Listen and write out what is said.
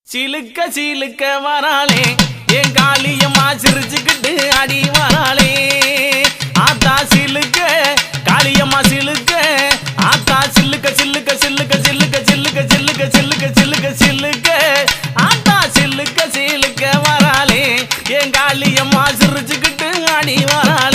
சிலுக்க சிலுக்க வராளே என் காளியம்மா சிரிச்சுக்கிட்டு அடி வராளே ஆத்தா சிலுக்க காளியம்மா சிலுக்க ஆத்தா சில்லுக்க சில்லுக்க சில்லுக்க சில்லுக்க சில்லுக்க சில்லுக்க சில்லுக்க சில்லுக்க சில்லுக்க ஆத்தா சில்லுக்க சிலுக்க வராளே என் காளியம்மா சிரிச்சுக்கிட்டு அடி வராளே